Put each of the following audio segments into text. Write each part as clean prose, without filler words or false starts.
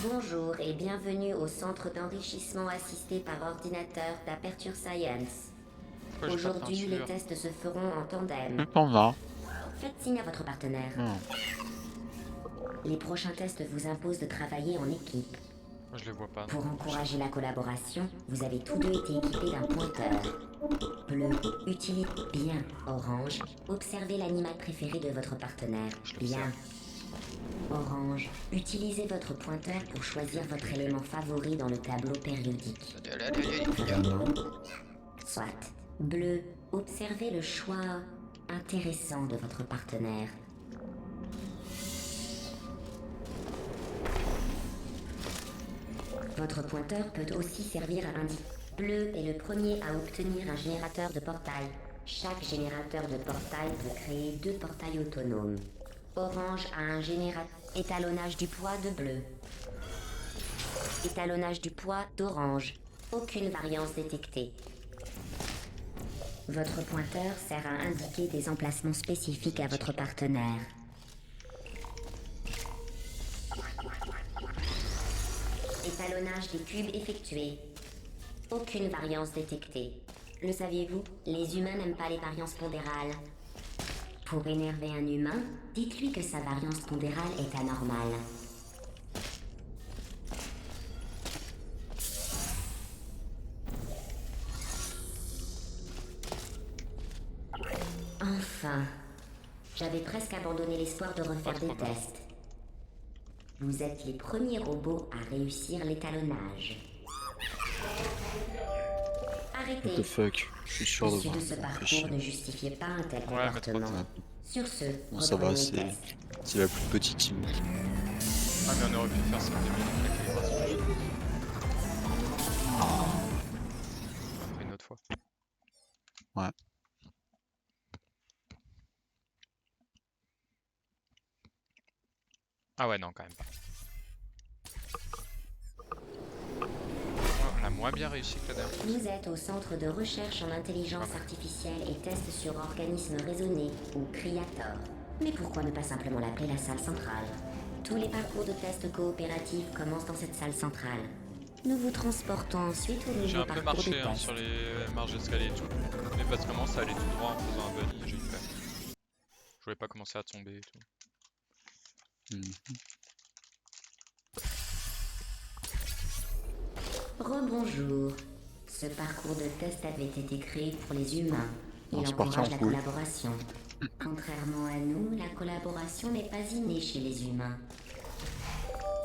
Bonjour et bienvenue au centre d'enrichissement assisté par ordinateur d'Aperture Science. Pourquoi j'ai pas de Aujourd'hui, les peinture? tests se feront en tandem. Le panda. Faites signe à votre partenaire. Hmm. Les prochains tests vous imposent de travailler en équipe. Moi je les vois pas, non. Pour encourager la collaboration, vous avez tous deux été équipés d'un pointeur. Bleu, utilisez bien. Orange, observez l'animal préféré de votre partenaire. Je Bien. l'observe. Orange, utilisez votre pointeur pour choisir votre élément favori dans le tableau périodique. Vraiment. Soit. Bleu, observez le choix intéressant de votre partenaire. Votre pointeur peut aussi servir à indiquer. Bleu est le premier à obtenir un générateur de portail. Chaque générateur de portail peut créer 2 portails autonomes. Orange a un générateur. Étalonnage du poids de bleu. Étalonnage du poids d'orange. Aucune variance détectée. Votre pointeur sert à indiquer des emplacements spécifiques à votre partenaire. Étalonnage des cubes effectué. Aucune variance détectée. Le saviez-vous? Les humains n'aiment pas les variances pondérales. Pour énerver un humain, dites-lui que sa variance pondérale est anormale. Enfin, j'avais presque abandonné l'espoir de refaire des tests. Vous êtes les premiers robots à réussir l'étalonnage. What Arrêtez. the fuck. Je suis sûr L'issue de de ce voir. parcours ne justifiait pas un tel Ouais, mais trop comportement. tard. Sur ce, Bon, ça va, reprenons les tests. c'est la plus petite team. Ah mais on aurait pu faire ça au début de la calibration. Après une autre fois. Ouais. Ah ouais non quand même pas. On a moins bien réussi que la dernière fois. Vous êtes au Centre de recherche en intelligence artificielle et tests sur organismes raisonnés, ou CRIATOR. Mais pourquoi ne pas simplement l'appeler la salle centrale? Tous les parcours de tests coopératifs commencent dans cette salle centrale. Nous vous transportons ensuite au J'ai nouveau un peu parcours de marché hein, test. sur les marges d'escalier et tout. Mais parce que comment ça allait tout droit en faisant un bunny, j'ai eu peur. Je voulais pas commencer à tomber et tout. Mhm. Rebonjour. Ce parcours de test avait été créé pour les humains. Il Non, c'est parti encourage en la couille. collaboration. Contrairement à nous, la collaboration n'est pas innée chez les humains.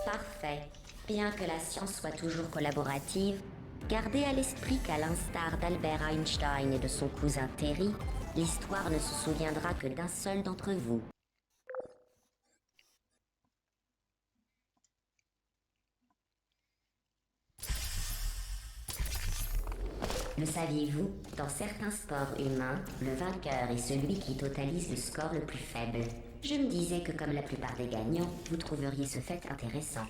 Parfait. Bien que la science soit toujours collaborative, gardez à l'esprit qu'à l'instar d'Albert Einstein et de son cousin Terry, l'histoire ne se souviendra que d'un seul d'entre vous. Le saviez-vous? Dans certains sports humains, le vainqueur est celui qui totalise le score le plus faible. Je me disais que comme la plupart des gagnants, vous trouveriez ce fait intéressant.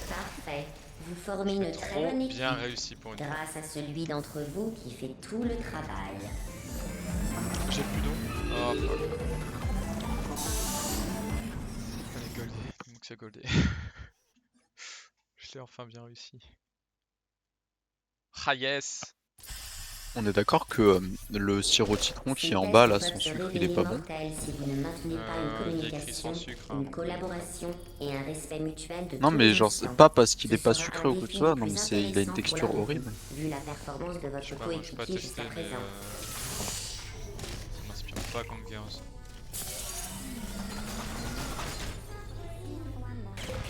Parfait. Vous formez une très Trop bonne équipe. bien réussi pour une fois. Grâce à celui d'entre vous qui fait tout le travail. J'ai plus d'eau. Oh fuck. Allez goldé, il manque que c'est goldé. Je l'ai enfin bien réussi. Ah yes! On est d'accord que le sirop de citron qui Ces est en tests bas là, peuvent son se sucre, il est révéler pas bon. mortels si vous ne maintenez pas une Il est écrit communication, sans sucre, hein, une donc, collaboration et un respect mutuel de Non tous mais les genre c'est instants. pas parce qu'il Ce est pas sera sucré un ou quoi que ce défi soit, non plus mais c'est il a une intéressant pour texture l'un de vous, horrible. vu la performance de Je votre sais pas, moi j'ai pas coéquipier testé, jusqu'à mais présent. ça m'inspire pas comme Gears.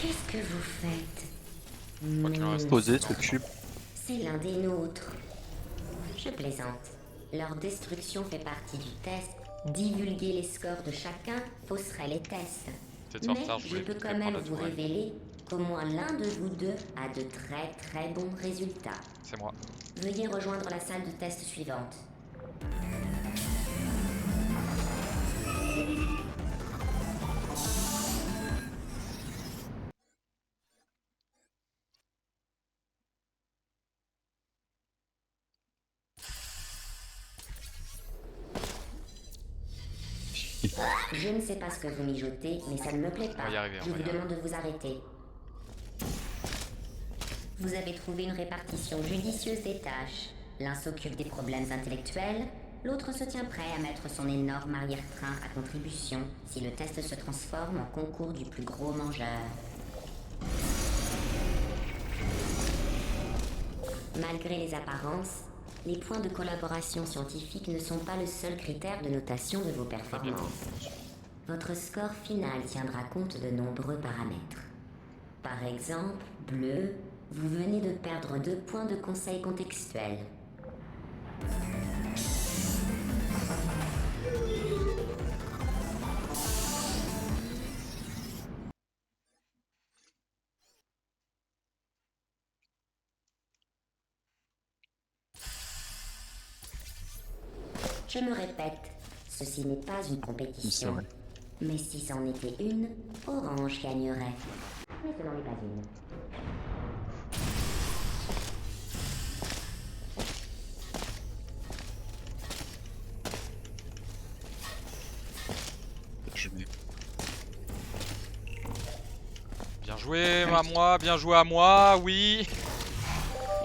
Qu'est-ce que vous faites? crois qu'il en reste Poser ce cube. C'est l'un des nôtres. Je plaisante. Leur destruction fait partie du test. Divulguer les scores de chacun fausserait les tests. Peut-être en Mais retard, je je voulais peux vite quand fait prendre même la vous tourelle. révéler qu'au moins l'un de vous deux a de très bons résultats. C'est moi. Veuillez rejoindre la salle de test suivante. Je ne sais pas ce que vous mijotez, mais ça ne me plaît On pas. va y arriver, Je on va vous y demande de vous arrêter. Vous avez trouvé une répartition judicieuse des tâches. L'un s'occupe des problèmes intellectuels, l'autre se tient prêt à mettre son énorme arrière-train à contribution si le test se transforme en concours du plus gros mangeur. Malgré les apparences, les points de collaboration scientifique ne sont pas le seul critère de notation de vos performances. Votre score final tiendra compte de nombreux paramètres. Par exemple, bleu, vous venez de perdre 2 points de conseil contextuel. Je me répète, ceci n'est pas une C'est compétition. vrai. Mais si c'en était une, Orange gagnerait. Mais ce n'en est pas une. Je mets. Bien joué à moi, oui.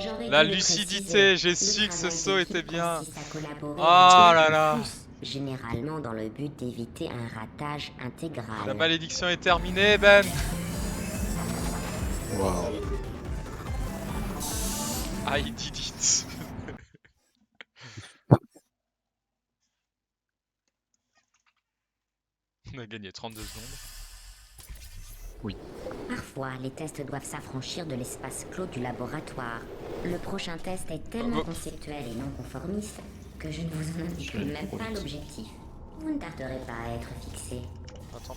J'aurais La dû le lucidité, préciser, j'ai le su que ce travail saut d'équipe était bien. consiste à collaborer Oh avec là un là. plus, généralement dans le but d'éviter un ratage intégral. La malédiction est terminée, Ben. Waouh. I did it. On a gagné 32 secondes. Parfois, les tests doivent s'affranchir de l'espace clos du laboratoire. Le prochain test est tellement conceptuel et non conformiste que je ne vous en indiquerai même pas l'objectif. Vous ne tarderez pas à être fixé. Attends.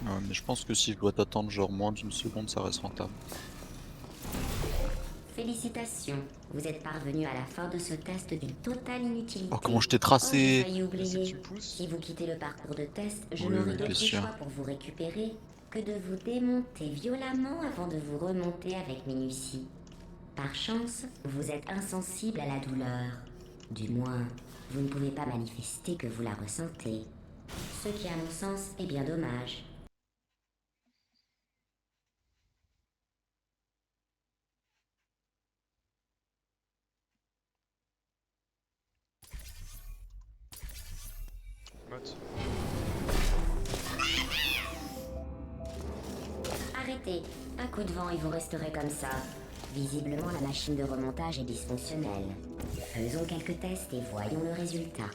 Ouais, mais je pense que si je dois t'attendre genre moins d'une seconde, ça reste rentable. Félicitations, vous êtes parvenu à la fin de ce test d'une totale inutilité. Oh, comment je t'ai Oh, j'ai tracé! failli Mais c'est que oublier. tu pousses. Si vous quittez le parcours de test, je Oui, n'aurai oui, d'autre bien sûr. choix pour vous récupérer que de vous démonter violemment avant de vous remonter avec minutie. Par chance, vous êtes insensible à la douleur. Du moins, vous ne pouvez pas manifester que vous la ressentez. Ce qui, à mon sens, est bien dommage. Motte. Arrêtez, un coup de vent et vous resterez comme ça. Visiblement, la machine de remontage est dysfonctionnelle. Faisons quelques tests et voyons le résultat.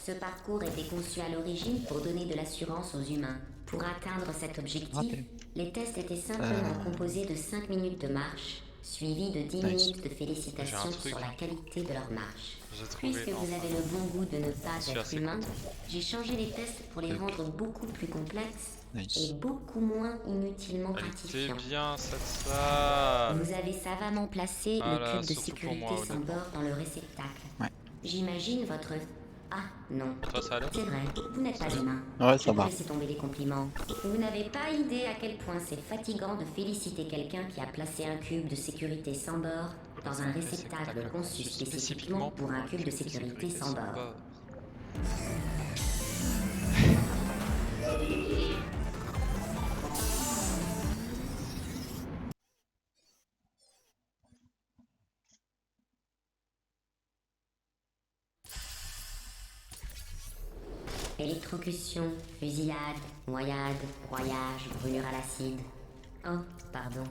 Ce parcours était conçu à l'origine pour donner de l'assurance aux humains. Pour atteindre cet objectif, Raté. les tests étaient simplement composés de 5 minutes de marche, suivis de 10 minutes de félicitations truc. sur la qualité de leur marche. J'ai trouvé. Puisque vous avez le bon goût de ne pas suis être assez humain, content. j'ai changé les tests pour les rendre beaucoup plus complexes Nice. et beaucoup moins inutilement Elle était gratifiants. bien cette salle. Vous avez savamment placé Ah le là, cube de surtout pour sécurité moi, sans honnêtement. bord dans le réceptacle. Ouais. J'imagine votre... Ah, non. Toi, ça allait? C'est vrai, vous n'êtes pas humain. Ouais, Je ça peux va. laisser tomber les compliments. Vous n'avez pas idée à quel point c'est fatigant de féliciter quelqu'un qui a placé un cube de sécurité sans bord dans un réceptacle conçu spécifiquement pour un cube de sécurité sans bord. Électrocution, fusillade, noyade, broyage, brûlure à l'acide. Oh, pardon.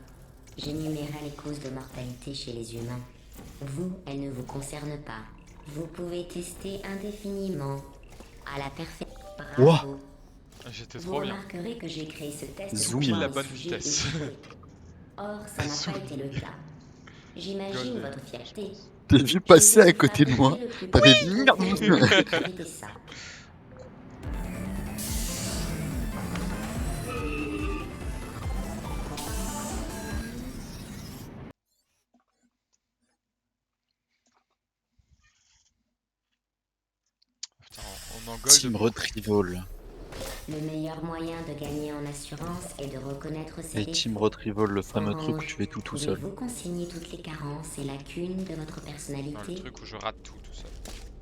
J'énumérais les causes de mortalité chez les humains. Vous, elles ne vous concernent pas. Vous pouvez tester indéfiniment. À la perfection. Bravo. J'étais Vous trop bien. remarquerez que j'ai créé ce test Zoom. pour voir La les bonne sujets vitesse. échoués. Or, ça n'a Zoom. pas été le cas. J'imagine Gold. votre fierté. T'as vu passer à côté de moi? T'avais dit Arrêtez ça. On en gold. Team Retrieval. Le meilleur moyen de gagner en assurance est de reconnaître ses Et défauts. Team Retrieval, le fameux truc où Orange, tu fais tout seul. pouvez-vous consigner toutes les carences et lacunes de votre Dans le personnalité? truc où je rate tout seul.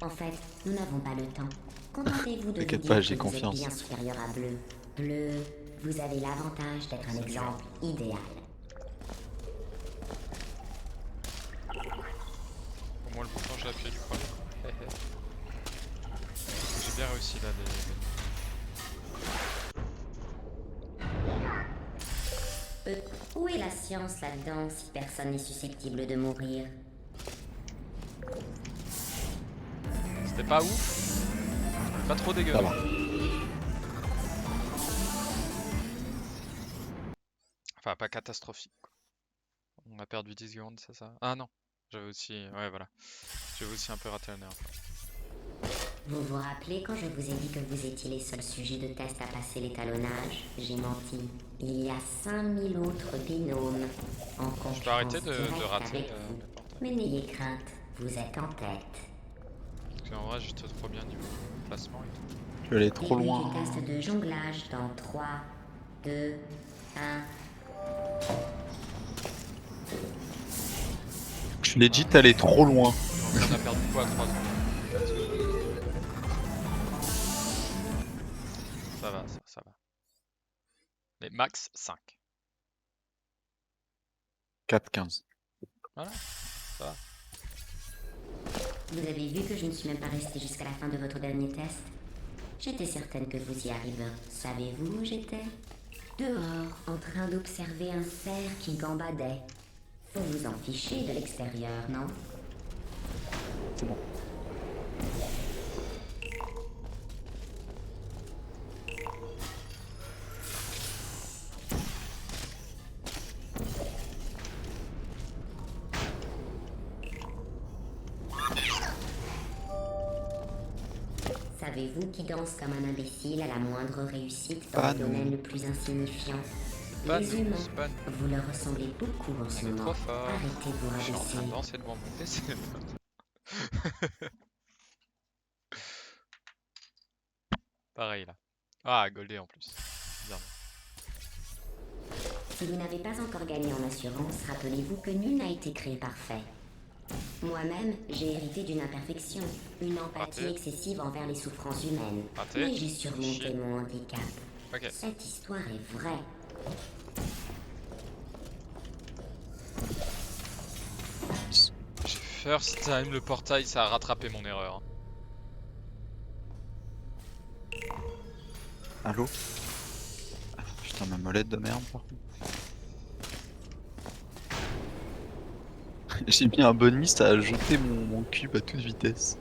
En fait, nous n'avons pas le temps. Contentez-vous de vous T'inquiète dire pas, que j'ai vous confiance. êtes bien supérieur à Bleu. Bleu, vous avez l'avantage d'être un exemple idéal. Au moins le bouton j'ai appuyé du premier coup. J'ai bien réussi là Où est la science là-dedans si personne n'est susceptible de mourir? C'était pas ouf. Pas trop dégueu. Ça va. Enfin pas catastrophique quoi. On a perdu 10 secondes, c'est ça? Ah non. J'avais aussi... Ouais voilà. J'avais aussi un peu raté la dernière fois. Vous vous rappelez quand je vous ai dit que vous étiez les seuls sujets de test à passer l'étalonnage? J'ai menti. Il y a 5000 autres binômes en concurrence Je peux arrêter de directe rater avec les vous. portails. Mais n'ayez crainte, vous êtes en tête. Parce qu'en vrai j'étais trop bien niveau placement et tout. Tu es allé trop Début loin. du test de jonglage dans 3, 2, 1. Je l'ai dit, t'es allé trop loin. Donc on a perdu quoi à 3 secondes? Ça va, ça va. Mais max 5. 4-15. Voilà, ça va. Vous avez vu que je ne suis même pas restée jusqu'à la fin de votre dernier test? J'étais certaine que vous y arriveriez. Savez-vous où j'étais? Dehors, en train d'observer un cerf qui gambadait. Faut vous en ficher de l'extérieur, non? C'est bon. Savez-vous qui danse comme un imbécile à la moindre réussite dans Pas le nous. domaine le plus insignifiant? Pas Les nous, humains. c'est pas nous. Vous leur ressemblez beaucoup en ce On est moment. trop fort. Arrêtez de vous Je suis en train de rabaisser. danser devant mon PC. Pareil là. Ah, goldé en plus. Bien. Si vous n'avez pas encore gagné en assurance, rappelez-vous que nul n'a été créé parfait. Moi-même, j'ai hérité d'une imperfection, une empathie Raté. excessive envers les souffrances humaines. Raté. Mais j'ai surmonté Chier. mon handicap. Ok. Cette histoire est vraie. J'ai first time le portail, ça a rattrapé mon erreur. Allô? Ah, putain, ma molette de merde par contre. J'ai mis un bunny, ça a jeté mon cube à toute vitesse.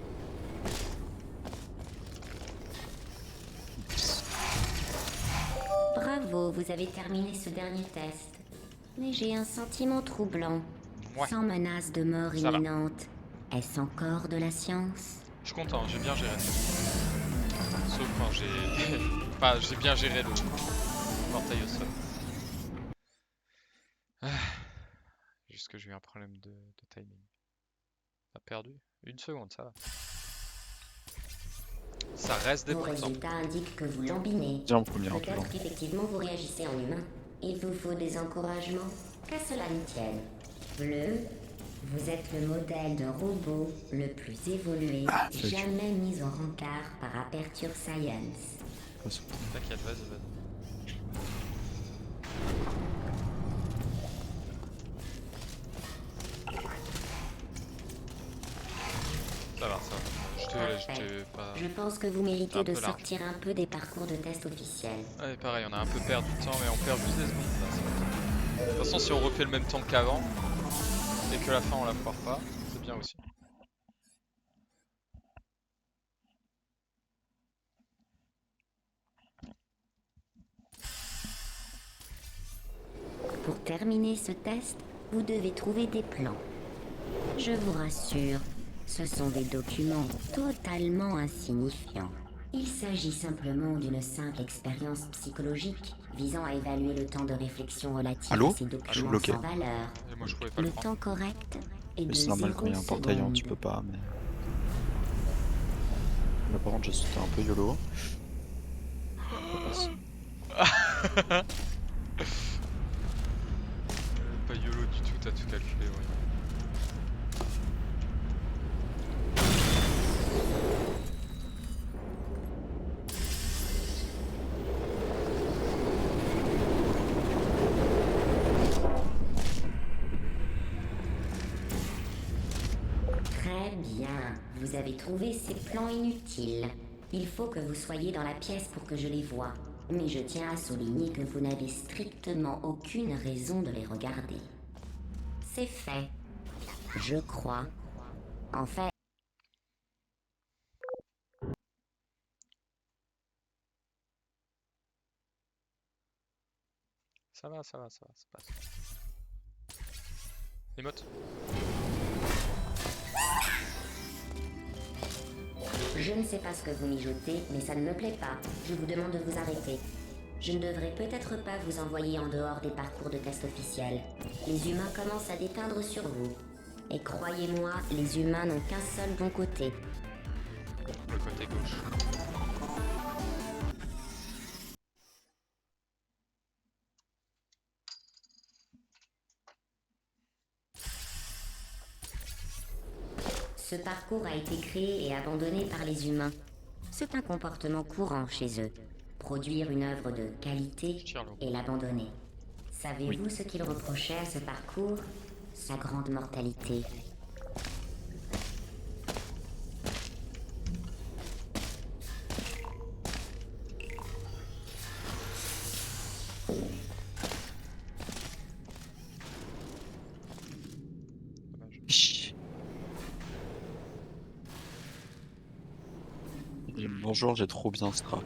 Bravo, vous avez terminé ce dernier test. Mais j'ai un sentiment troublant. Ouais. Sans menace de mort Ça va. imminente. Est-ce encore de la science? Je suis content, j'ai bien géré. Sauf quand j'ai... Enfin, j'ai bien géré le portail au sol. Ah. Juste que j'ai eu un problème de timing. On a perdu 1 seconde, ça va. Ça reste des Vos pourcents. résultats indiquent que vous lambinez. Tiens, en premier, en tout cas. Peut-être qu'effectivement vous réagissez en humain. Il vous faut des encouragements. Qu'à cela ne tienne. Bleu, vous êtes le modèle de robot le plus évolué c'est jamais mis au rencard par Aperture Science. T'inquiète, vas-y. Ça va. J'étais pas... Je pense que vous méritez un de peu large. sortir un peu des parcours de test officiels. Ouais, pareil, on a un peu perdu de temps, mais on perd juste des secondes. Là, de toute façon, si on refait le même temps qu'avant, et que la fin on la foire pas, c'est bien aussi. Pour terminer ce test, vous devez trouver des plans. Je vous rassure, ce sont des documents totalement insignifiants. Il s'agit simplement d'une simple expérience psychologique visant à évaluer le temps de réflexion relatif Allô? à ces Je suis documents bloqué. sans valeur. Et moi je pouvais pas le Le prendre. temps correct est de Mais c'est normal 0 quand il y a un portail, tu secondes. peux pas, mais... Là par contre j'ai sauté un peu YOLO. Pas YOLO du tout, t'as tout calculé, ouais. Très bien, vous avez trouvé ces plans inutiles. Il faut que vous soyez dans la pièce pour que je les voie. Mais je tiens à souligner que vous n'avez strictement aucune raison de les regarder. C'est fait. Je crois. En fait, Ça va, ça passe. Émote. je ne sais pas ce que vous mijotez, mais ça ne me plaît pas. Je vous demande de vous arrêter. Je ne devrais peut-être pas vous envoyer en dehors des parcours de test officiels. Les humains commencent à déteindre sur vous. Et croyez-moi, les humains n'ont qu'un seul bon côté. Le côté gauche. Ce parcours a été créé et abandonné par les humains. C'est un comportement courant chez eux. Produire une œuvre de qualité et l'abandonner. Savez-vous ce qu'il reprochait à ce parcours? Sa grande mortalité. Bonjour, j'ai trop bien Stra.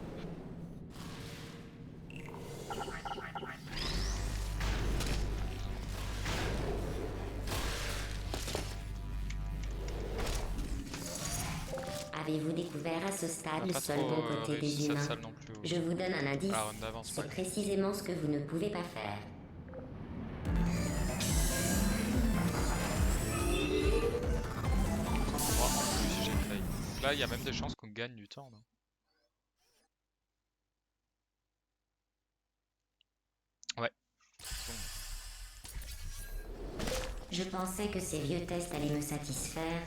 Avez-vous découvert à ce stade le Pas seul trop bon côté réussi des cette humains? salle non plus. Je vous donne un indice. Ah, on avance pas. C'est précisément ce que vous ne pouvez pas faire. Moi, en plus, j'ai failli. Donc là, il y a même des chances qu'on gagne du temps, non? Ouais. Bon. Je pensais que ces vieux tests allaient me satisfaire,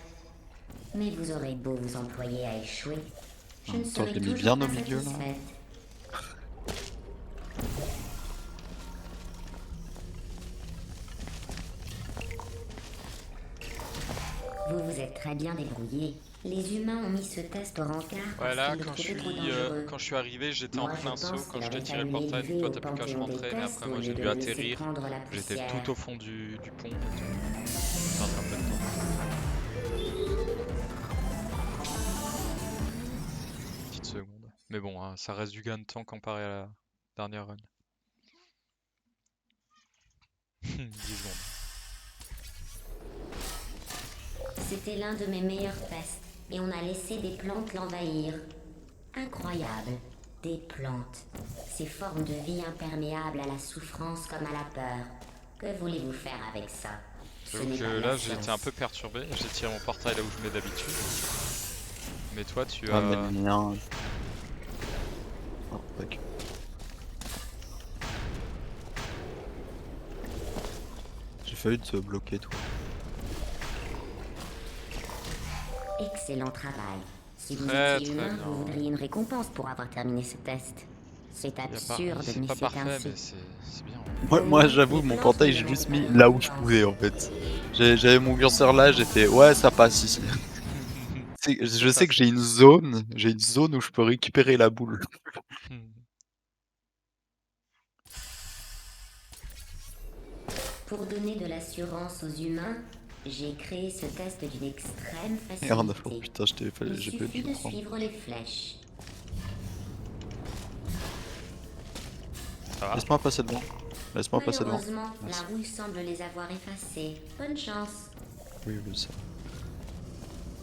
mais vous aurez beau vous employer à échouer, je ne Toi, serai je l'ai mis toujours bien pas au milieu, là. satisfaite. Vous vous êtes très bien débrouillé. Les humains ont mis ce test au rencard parce Ouais, là, qu'ils le quand trouvaient trop dangereux. je suis arrivé, j'étais en Moi, plein je saut pense quand qu'il je t'ai aurait tiré le fallu portail, donc l'élever toi au t'as plus qu'à se panthéon des montrer, mais tests après au moi j'ai lieu dû de le laisser atterrir, prendre la j'étais poussière. tout au fond du pont, ça perdra un peu de temps. Petite seconde. Mais bon, hein, ça reste du gain de temps comparé à la dernière run. 10 secondes. C'était l'un de mes meilleurs tests, et on a laissé des plantes l'envahir. Incroyable. Des plantes. Ces formes de vie imperméables à la souffrance comme à la peur. Que voulez-vous faire avec ça? Ce J'avoue n'est que pas de là la j'étais un science. peu perturbé, j'ai tiré mon portail là où je mets d'habitude. Mais toi tu Ah, mais as... le mien. Oh, fuck. J'ai failli te bloquer, toi. Excellent travail. Si vous Très, étiez très humain, bien. vous voudriez une récompense pour avoir terminé ce test. C'est absurde, C'est mais pas c'est parfait, ainsi. mais c'est bien. Moi j'avoue, mon portail, j'ai juste mis là où je pouvais en fait. J'avais mon curseur là, j'ai fait ouais, ça passe ici. Je sais que j'ai une zone où je peux récupérer la boule. Pour donner de l'assurance aux humains, j'ai créé ce test d'une extrême Merde, oh facilité. putain, j'ai pas Il dû suffit le de prendre. suivre les flèches. Ça va? Laisse-moi passer devant. Laisse-moi passer devant. Malheureusement, Merci. la rouille semble les avoir effacés. Bonne chance. Oui, oui, ça.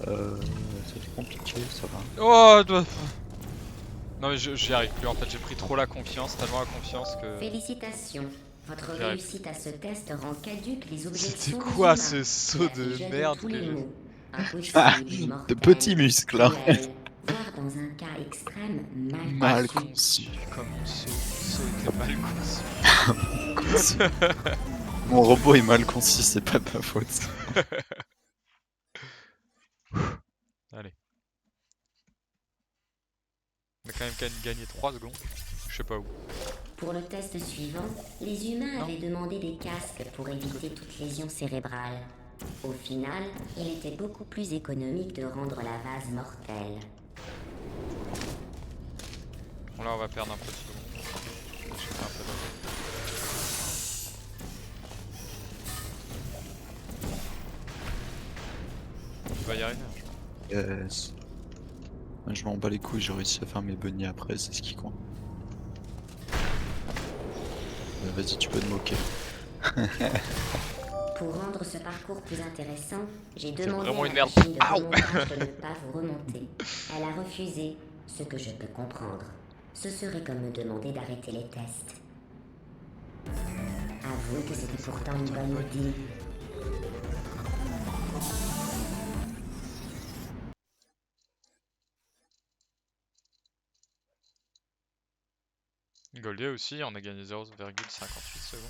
C'est compliqué, ça va. Oh non mais j'y arrive plus en fait, j'ai pris trop la confiance, tellement la confiance que... Félicitations. Votre J'y arrive réussite à ce test rend caduque les objections C'était des quoi humains. ce saut La de figée merde tous que les j'ai mots. Ah, Impossible, de mortel, petits muscles, hein. cruel, voire dans un cas extrême Mal conçu. conçu. Comme mon saut était mal conçu. Mon robot est mal conçu, c'est pas ta faute. Allez. On a quand même gagné 3 secondes. Je sais pas où. Pour le test suivant, les humains Non. avaient demandé des casques pour éviter toute lésion cérébrale. Au final, il était beaucoup plus économique de rendre la vase mortelle. Bon là on va perdre un peu de secondes. Je fais un peu d'avance. On va y arriver. Yes. Je m'en bats les couilles, j'ai réussi à faire mes bunnies après, c'est ce qui compte. Vas-y, tu peux te moquer. Pour rendre ce parcours plus intéressant, j'ai C'est demandé vraiment à une la merde. machine de Aouh. remontage de ne pas vous remonter. Elle a refusé, ce que je peux comprendre. Ce serait comme me demander d'arrêter les tests. Avouez que c'était pourtant une bonne idée. Goldier aussi, on a gagné 0,58 secondes.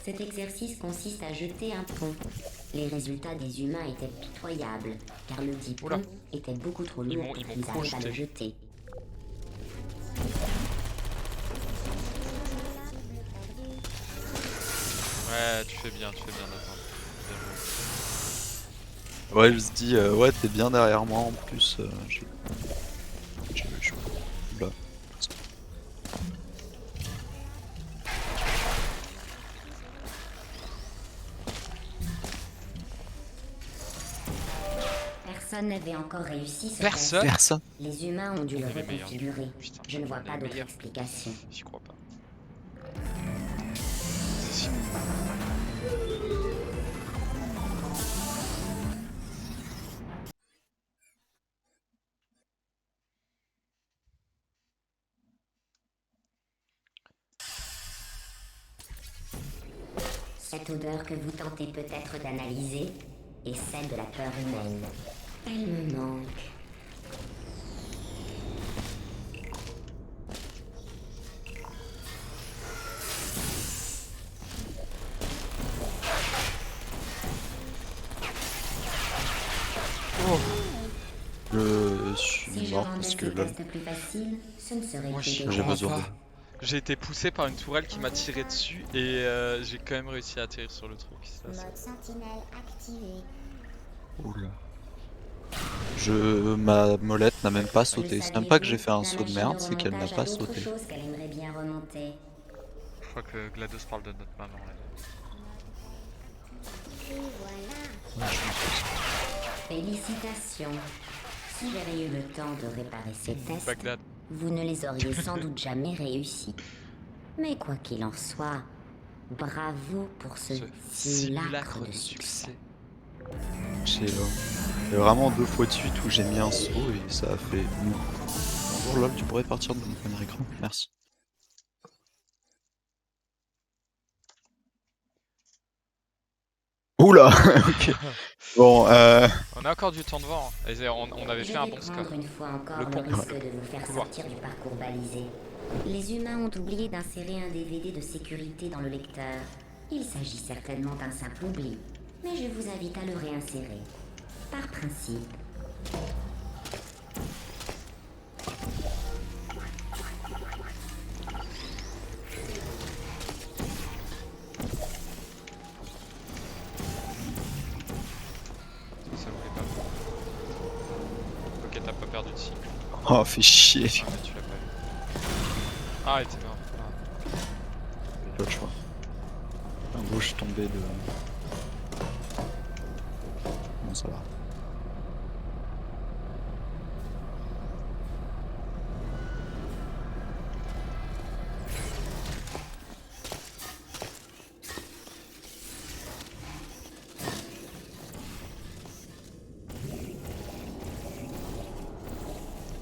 Cet exercice consiste à jeter un pont. Les résultats des humains étaient pitoyables, car le dit Oula. pont était beaucoup trop Ils lourd m'ont pour qu'ils arrivent à projeté. le jeter. Ouais, tu fais bien d'attendre. Bien joué. Ouais, je me dis, ouais, t'es bien derrière moi en plus. Oula. Personne n'avait encore réussi ce Personne. test. Personne. Les humains ont dû le On est les meilleurs. reconfigurer. Putain, Je ne on vois est pas les d'autre meilleurs. explication. J'y crois pas. Si. Cette odeur que vous tentez peut-être d'analyser est celle de la peur humaine. Elle me manque. Je Si suis je mort rendais parce ces que là, tests plus faciles, ce ne serait Moi, que j'y des j'ai crois tests. besoin pas. J'ai été poussé par une tourelle qui m'a tiré dessus et j'ai quand même réussi à atterrir sur le truc. C'est assez- Mode sentinelle activé. Oula. Ma molette n'a même pas sauté. C'est même pas que j'ai fait un saut de merde, c'est qu'elle n'a pas sauté. Chose qu'elle aimerait bien remonter. Je crois que GLaDOS parle de notre maman là. Et voilà. Félicitations. Si j'avais eu le temps de réparer ces tests, Bagdad. vous ne les auriez sans doute jamais réussis. Mais quoi qu'il en soit, bravo pour ce simulacre de succès. J'ai vraiment 2 fois de suite où j'ai mis un saut et ça a fait mou. Bonjour lol, tu pourrais partir de mon premier écran, merci. Oula. Ok. Bon, On a encore du temps devant. Hein. Et on avait fait un bon score. Une fois encore Le le, pont. risque de vous faire Couloir. sortir du parcours balisé. Les humains ont oublié d'insérer un DVD de sécurité dans le lecteur. Il s'agit certainement d'un simple oubli, mais je vous invite à le réinsérer. Par principe. Ça voulait pas. Ok, t'as pas perdu de cycle. oh, fait chier. Ah, mais tu l'as pas eu. Ah, il était mort. Ah. Pas le choix. En gros, je suis tombé de. Bon, ça va.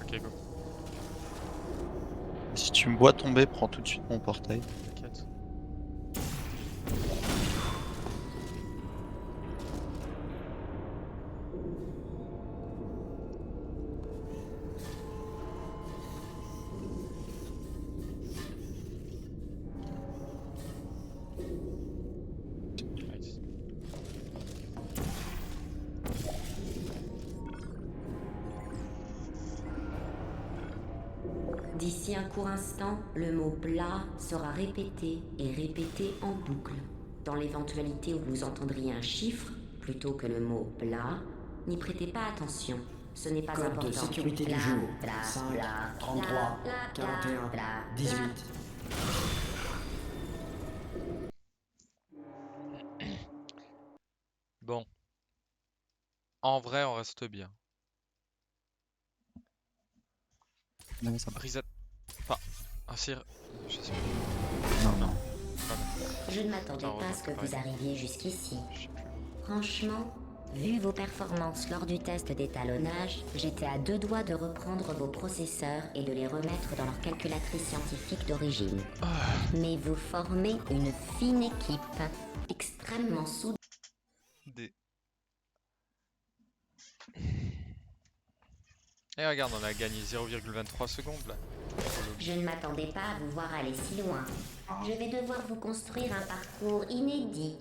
Ok, go. Si tu me vois tomber, prends tout de suite mon portail. T'inquiète. D'ici un court instant, le mot plat sera répété et répété en boucle. Dans l'éventualité où vous entendriez un chiffre, plutôt que le mot plat, n'y prêtez pas attention. Ce n'est pas Code important. de sécurité Plat, du jour. plat, 5, plat, 33, plat, plat, 41, plat, 18. Bon. En vrai, on reste bien. Non, ça va. Reset. Pas. Ah, si. Je sais Non, non. pas. Je ne m'attendais Attends, pas à ce que remonte, vous ouais. arriviez jusqu'ici. Franchement, vu vos performances lors du test d'étalonnage, j'étais à deux doigts de reprendre vos processeurs et de les remettre dans leur calculatrice scientifique d'origine. Mais vous formez une fine équipe, extrêmement soudée. Des... Et regarde, on a gagné 0,23 secondes là. Je ne m'attendais pas à vous voir aller si loin. Je vais devoir vous construire un parcours inédit.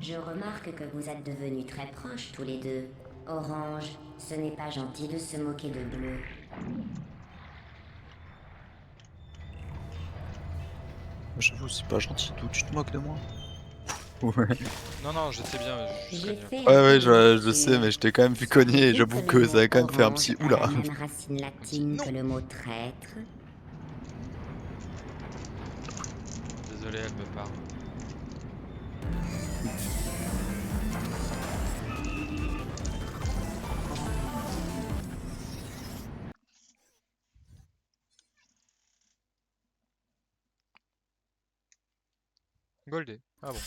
Je remarque que vous êtes devenus très proches tous les deux. Orange, ce n'est pas gentil de se moquer de Bleu. J'avoue, c'est pas gentil, tout. Tu te moques de moi? Ouais. Non, non, je sais bien. Je sais J'ai bien. fait un Ouais, ouais, peu je de sais, mais je t'ai quand même vu calcul. cogner et Savez-vous j'avoue que que le ça avait quand même mot fait un orange petit a oula. la même racine latine Non. que le mot traître. Désolé, elle me parle. Goldé. Ah bon.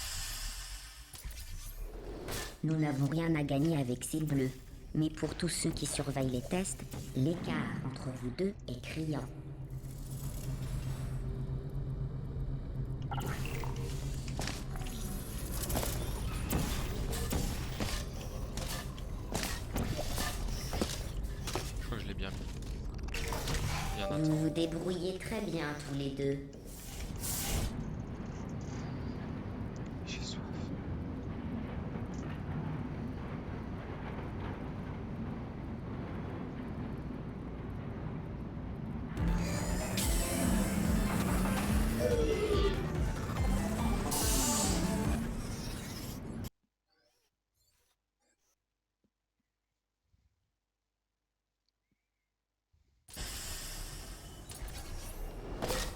Nous n'avons rien à gagner avec ces bleus. Mais pour tous ceux qui surveillent les tests, l'écart entre vous deux est criant. Je crois que je l'ai bien mis. Bien Vous attendu. vous débrouillez très bien tous les deux. J'ai soif.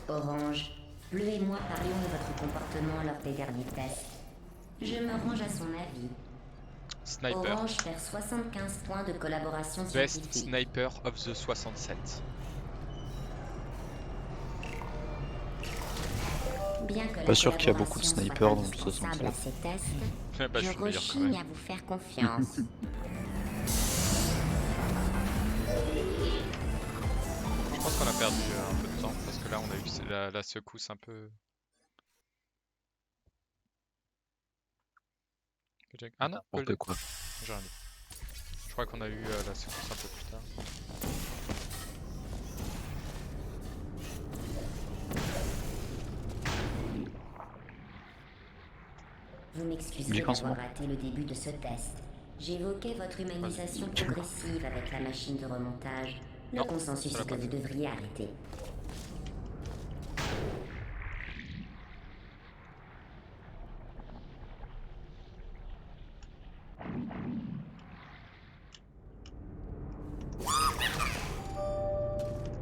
Orange, Bleu et moi parlions de votre comportement lors des derniers tests. Je me range à son avis. Sniper. Orange perd 75 points de collaboration Best scientifique. sniper of the 67. Bien que la Pas sûr qu'il y a beaucoup de collaboration snipers soit dans le indispensable à 67. ces tests, Bah, je je suis le meilleur quand rechigne même. à vous faire confiance. Je pense qu'on a perdu un peu de temps parce que là on a eu la secousse un peu. Ah non, N'importe Goldé. quoi. J'ai rien dit. Je crois qu'on a eu la secousse un peu plus tard. Vous m'excuserez Dis qu'en ce d'avoir moment. raté le début de ce test. J'évoquais votre humanisation progressive avec la machine de remontage. Le Non, consensus ça l'a est que pas vous fait. devriez arrêter.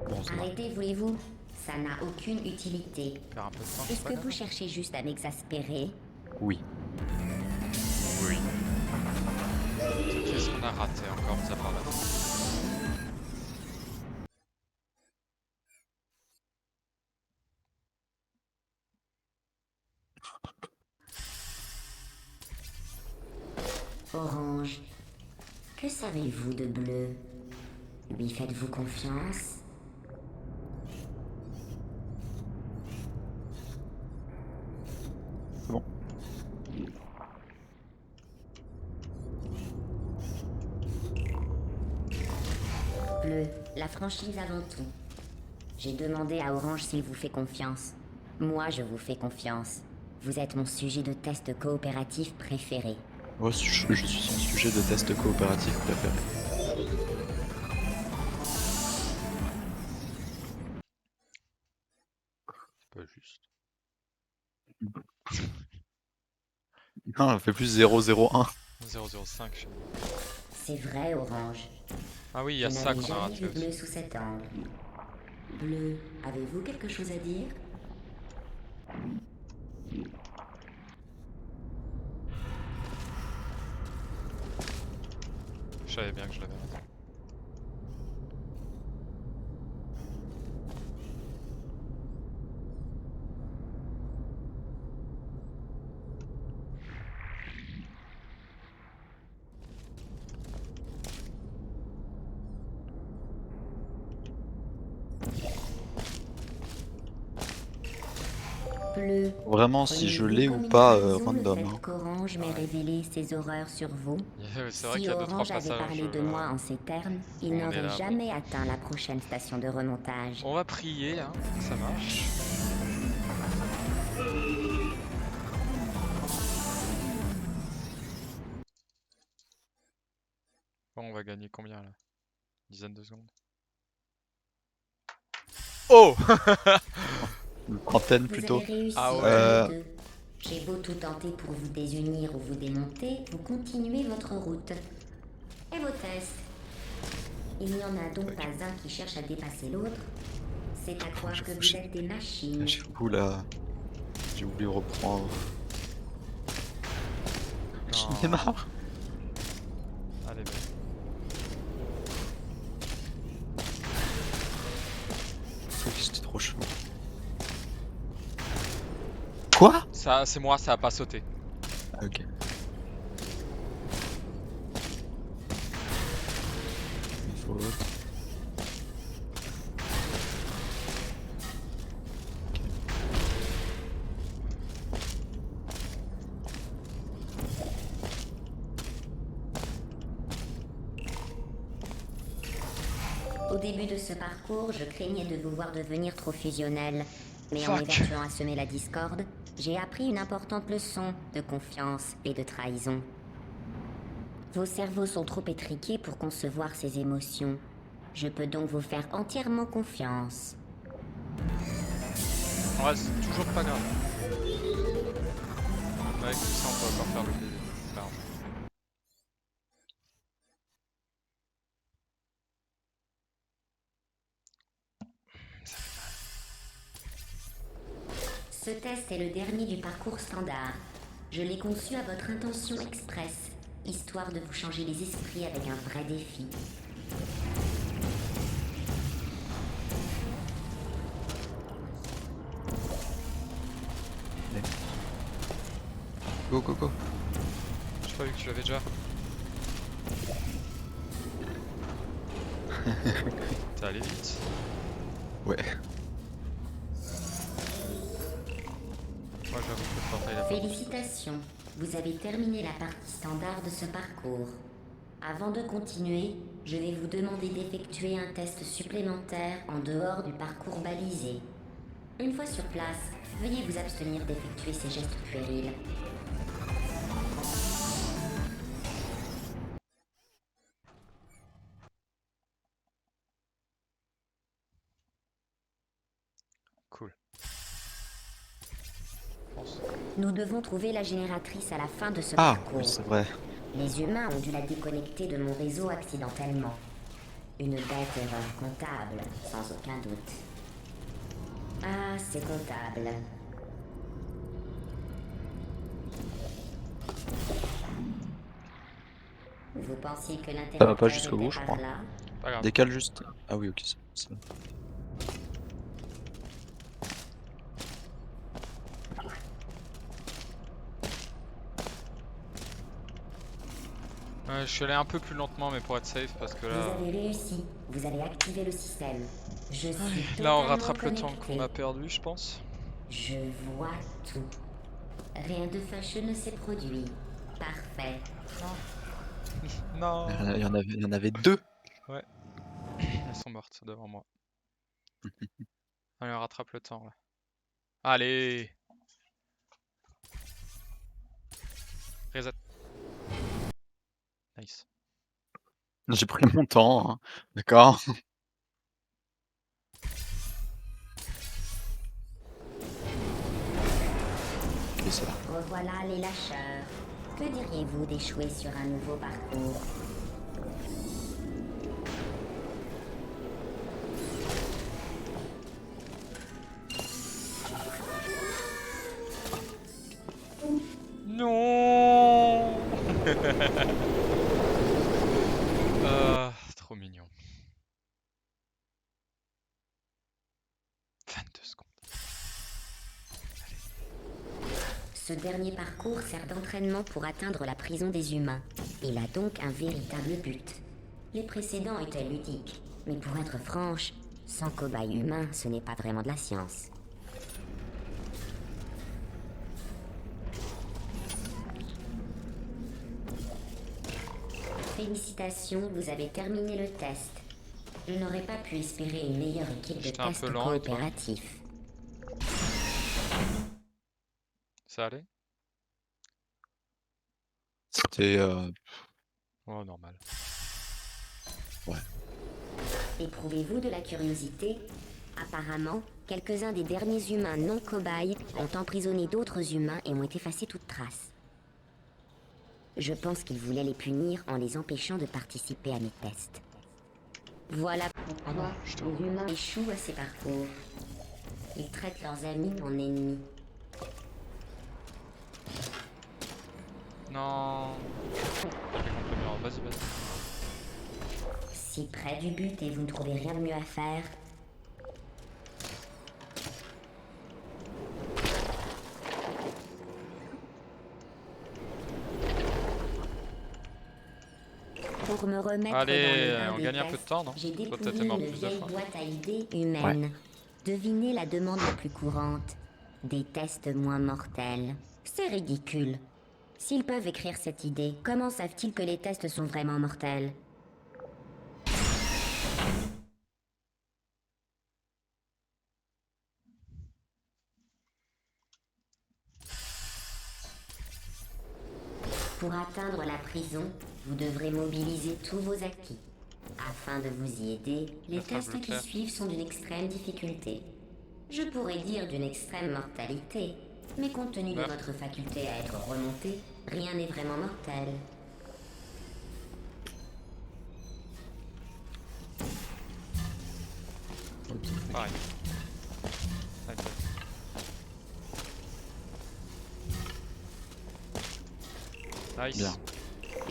Bon, ça va. Arrêtez, voulez-vous? Ça n'a aucune utilité. Faire un peu de temps, c'est Est-ce pas que grave. vous cherchez juste à m'exaspérer? Oui. Oui. Qu'est-ce qu'on a raté encore, mis à part la Orange, que savez-vous de Bleu? Lui faites-vous confiance? C'est bon. Bleu, la franchise avant tout. J'ai demandé à Orange s'il vous fait confiance. Moi, je vous fais confiance. Vous êtes mon sujet de test coopératif préféré. Moi, je suis son sujet de test coopératif préféré. Pas juste. Non, elle fait plus 001. 005 chez moi. C'est vrai, Orange. Ah oui, il y Je a ça n'avais qu'on a jamais raté vu aussi. Bleu sous cet angle. Bleu, avez-vous quelque chose à dire? Je savais bien que je l'avais raté. Bleu, Vraiment, si je prenez-vous l'ai ou comme une pas, trahison le random. fait Hein. qu'Orange m'ait Ouais. révélé ses horreurs sur vous? C'est vrai Si qu'il y a 2-3 Orange avait passages. parlé de moi en ces termes, il on est n'aurait là, bon. jamais atteint la prochaine station de remontage. On va prier, hein, que ça marche. Bon, on va gagner combien là? Dizaine de secondes. Oh! Une trentaine Vous plutôt. avez réussi Ah tous ouais. les deux. J'ai beau tout tenter pour vous désunir ou vous démonter, vous continuez votre route. Et vos tests? Il n'y en a donc pas un qui cherche à dépasser l'autre. C'est à croire que vous êtes des machines. J'avoue là, j'ai oublié de reprendre. J'en ai Non. marre. Allez, vas-y. C'était trop chaud. Quoi? Ça, c'est moi, ça a pas sauté. Ah, ok. Il faut... Au début de ce parcours, je craignais de vous voir devenir trop fusionnel. Mais en Fuck. m'évertuant à semer la discorde, j'ai appris une importante leçon de confiance et de trahison. Vos cerveaux sont trop étriqués pour concevoir ces émotions. Je peux donc vous faire entièrement confiance. Ouais, c'est toujours pas grave. Avec tout ça, on peut encore faire le PV. C'est pas grave. Ce test est le dernier du parcours standard. Je l'ai conçu à votre intention express, histoire de vous changer les esprits avec un vrai défi. Go, go, go. J'ai pas vu que tu l'avais déjà. T'es allé vite. Ouais. Moi, j'avoue que le portail a pas. Félicitations, vous avez terminé la partie standard de ce parcours. Avant de continuer, je vais vous demander d'effectuer un test supplémentaire en dehors du parcours balisé. Une fois sur place, veuillez vous abstenir d'effectuer ces gestes puérils. Cool. Pense. Nous devons trouver la génératrice à la fin de ce Ah, parcours. oui, c'est vrai. Les humains ont dû la déconnecter de mon réseau accidentellement. Une bête erreur comptable, sans aucun doute. Ah, c'est comptable. Vous pensiez que l'interrupteur Ça va pas jusqu'au était bout, je par crois. là? Pas grave. Décale juste. Ah oui, ok, c'est bon. Ouais, je suis allé un peu plus lentement, mais pour être safe, parce que Vous là. avez réussi. Vous avez activé le système. Je suis Là, on totalement rattrape le temps connecté. qu'on a perdu, je pense. Je vois tout. Rien de fâcheux ne s'est produit. Parfait. Non. Il y en avait deux. Ouais. Elles sont mortes devant moi. Allez, on rattrape le temps là. Allez. Reset. Nice. J'ai pris mon temps, hein. D'accord. c'est ça. Revoilà les lâcheurs. Que diriez-vous d'échouer sur un nouveau parcours? Non. Trop mignon. 22 secondes. Ce dernier parcours sert d'entraînement pour atteindre la prison des humains. Il a donc un véritable but. Les précédents étaient ludiques, mais pour être franche, sans cobaye humain, ce n'est pas vraiment de la science. Félicitations, vous avez terminé le test. Je n'aurais pas pu espérer une meilleure équipe de J'étais un test peu lent, et toi? coopératif. Ça allait? C'était... Oh, normal. Éprouvez-vous de la curiosité? Apparemment, quelques-uns des derniers humains non cobayes ont emprisonné d'autres humains et ont effacé toute trace. Je pense qu'ils voulaient les punir en les empêchant de participer à mes tests. Voilà pourquoi les humains échouent à ces parcours. Ils traitent leurs amis en ennemis. Non. J'ai compris, mais vas-y, vas-y. Si près du but et vous ne trouvez rien de mieux à faire, pour me remettre dans Allez, le bain on des gagne un peu de tests, temps, non? j'ai Toi, découvert t'étais mort une plus de vieille fois. boîte à idées humaine. Devinez la demande la plus courante. Des tests moins mortels. C'est ridicule. S'ils peuvent écrire cette idée, comment savent-ils que les tests sont vraiment mortels? Pour atteindre la prison, vous devrez mobiliser tous vos acquis. Afin de vous y aider, les La phrase tests le qui clair. suivent sont d'une extrême difficulté. Je pourrais dire d'une extrême mortalité, mais compte tenu de Ouais. votre faculté à être remonté, rien n'est vraiment mortel. Pareil. Ok. Nice. Bien.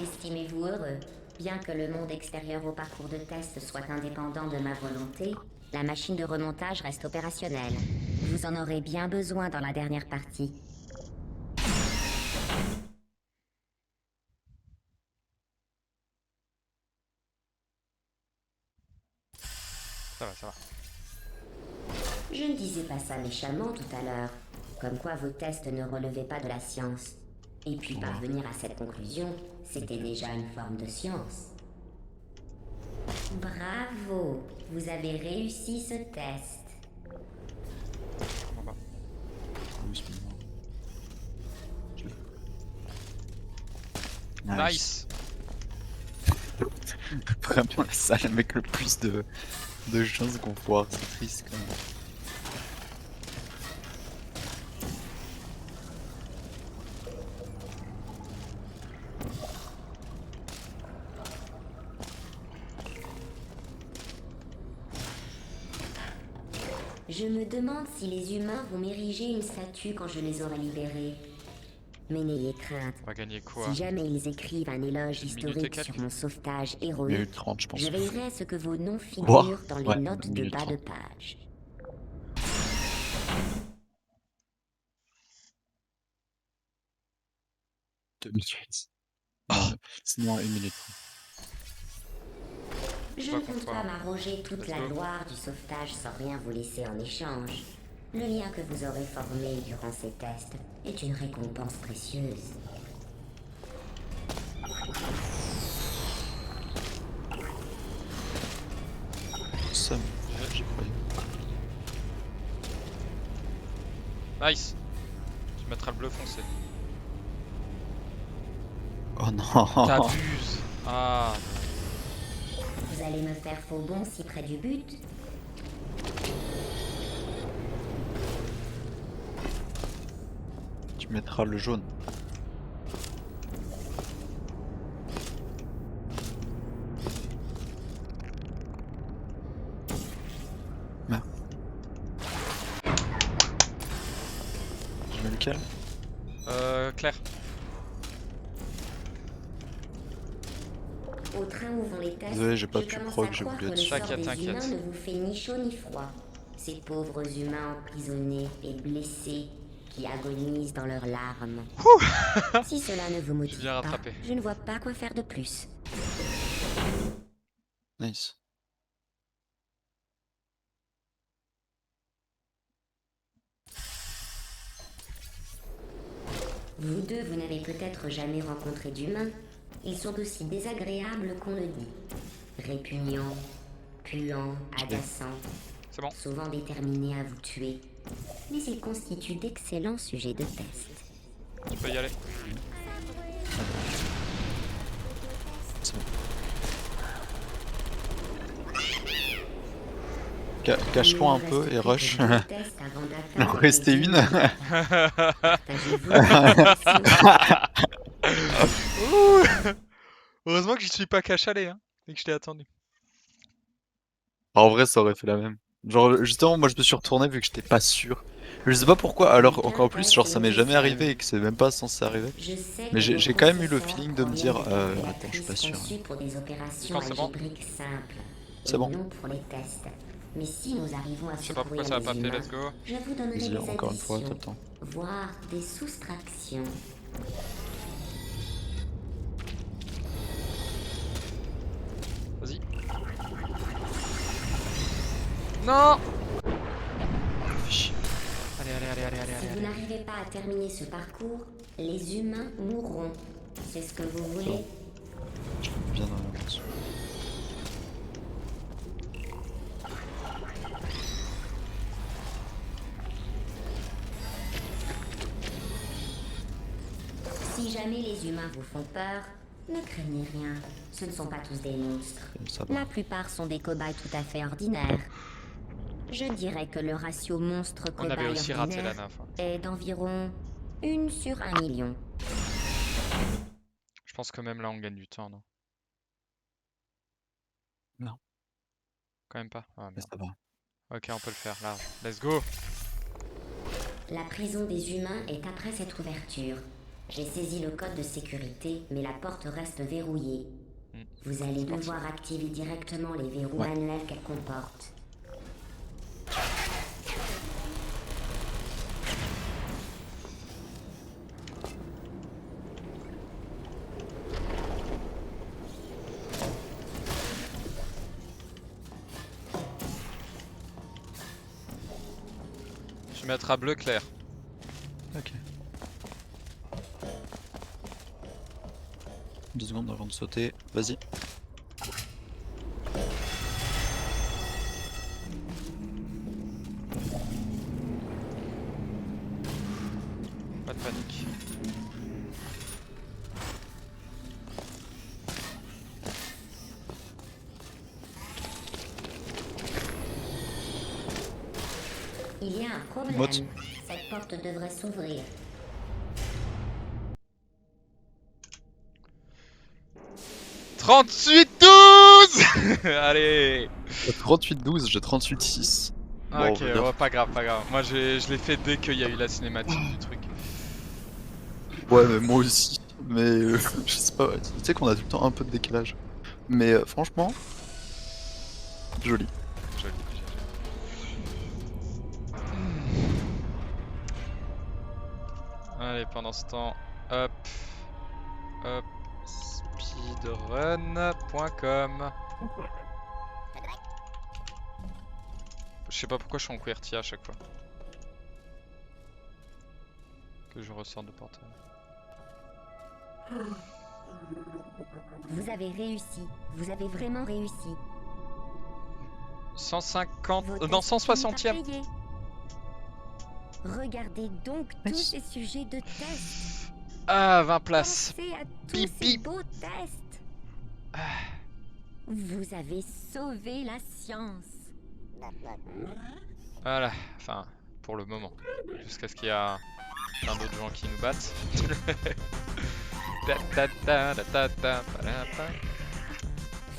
Estimez-vous heureux? Bien que le monde extérieur au parcours de test soit indépendant de ma volonté, la machine de remontage reste opérationnelle. Vous en aurez bien besoin dans la dernière partie. Ça va, ça va. Je ne disais pas ça méchamment tout à l'heure, comme quoi vos tests ne relevaient pas de la science. Et puis parvenir à cette conclusion, c'était déjà une forme de science. Bravo, vous avez réussi ce test. On va. Nice. Vraiment la salle avec le plus de chances qu'on foire, c'est triste quand même. Je me demande si les humains vont m'ériger une statue quand je les aurai libérés. Mais n'ayez crainte. On va gagner quoi? Si jamais ils écrivent un éloge Une minute et historique quelques. sur mon sauvetage Minute héroïque, 30 je pense. je veillerai à ce que vos noms figurent Voire, dans les ouais, notes de minute bas de 30. page. Deux minutes. Non, sinon 1 minute. Je Pas ne compte contre pas toi. m'arroger toute Let's la go. gloire du sauvetage sans rien vous laisser en échange. Le lien que vous aurez formé durant ces tests est une récompense précieuse. Ça, j'y croyais. Nice. Tu mettras le bleu foncé. Oh non. T'abuses. Ah. Vous allez me faire faux bond si près du but? Tu Tu mettras le jaune. Merde. Je mets lequel? Claire. Au train où vont les tests, Désolé, j'ai pas je pu commence croire à que j'ai croire voulu que être le sûr. sort T'inquiète, des t'inquiète. humains ne vous fait ni chaud ni froid. Ces pauvres humains emprisonnés et blessés qui agonisent dans leurs larmes. Si cela ne vous motive bien pas, rattrapé. je ne vois pas quoi faire de plus. Nice. Vous deux, vous n'avez peut-être jamais rencontré d'humains. Ils sont aussi désagréables qu'on le dit. Répugnants, puants, agaçants, C'est bon. souvent déterminés à vous tuer. Mais ils constituent d'excellents sujets de test. Tu peux y aller. C'est bon. Cache-toi un peu et rush. Il en restait une. Ouh. Heureusement que je suis pas cachalé hein, et que je t'ai attendu. En vrai, ça aurait fait la même. Genre, justement, moi je me suis retourné vu que j'étais pas sûr. Je sais pas pourquoi, alors encore plus, genre ça m'est jamais arrivé et que c'est même pas censé arriver. Mais j'ai quand même eu le feeling de me dire, attends, je suis pas sûr. Quand c'est bon. C'est bon. Mais si nous arrivons à Je sais pas pourquoi secourir ça a les pas fait, humains, let's go. je vous donnerai Vas-y, des encore une fois, t'as additions, le temps. voire des soustractions. Vas-y. Non. Allez, allez, allez, allez, allez, Si vous allez. n'arrivez pas à terminer ce parcours, les humains mourront. C'est ce que vous voulez? Je me mets bien dans la place. Si jamais les humains vous font peur, ne craignez rien. Ce ne sont pas tous des monstres. Ça va. La plupart sont des cobayes tout à fait ordinaires. Je dirais que le ratio On monstre-cobaye avait aussi raté la ordinaire naf. Hein. est d'environ 1 sur 1 million. Je pense que même là on gagne du temps, non? Non. Quand même pas? Ah Mais merde. ça va. Ok, on peut le faire, large. Let's go! La prison des humains est après cette ouverture. J'ai saisi le code de sécurité, mais la porte reste verrouillée. Vous allez devoir activer directement les verrous manuels qu'elle comporte. Je vais mettre à bleu clair. Ok. 2 secondes avant de sauter. Vas-y. Pas de panique. Il y a un problème. Motte. Cette porte devrait s'ouvrir. « 38-12 » Allez. 38-12, j'ai 38-6. Bon, Ok, ouais, pas grave, pas grave. Moi je l'ai fait dès qu'il y a eu la cinématique du truc. Ouais, mais moi aussi. Mais je sais pas, tu sais qu'on a tout le temps un peu de décalage. Mais franchement, joli. Joli. Allez, pendant ce temps, hop, hop, speedrun.com. Je sais pas pourquoi je suis en QWERTY à chaque fois que je ressors de portail. Vous avez réussi. Vous avez vraiment réussi. 150, Vos non tests sont 160e. payés. Regardez donc tous ces sujets de test. Ah, 20 places. Pensez à tous Bip, ces bip. beaux tests. Vous avez sauvé la science. Voilà, enfin, pour le moment. Jusqu'à ce qu'il y a Plein d'autres gens qui nous battent.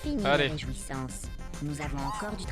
Fini Allez. les réjouissances. Nous avons encore du travail.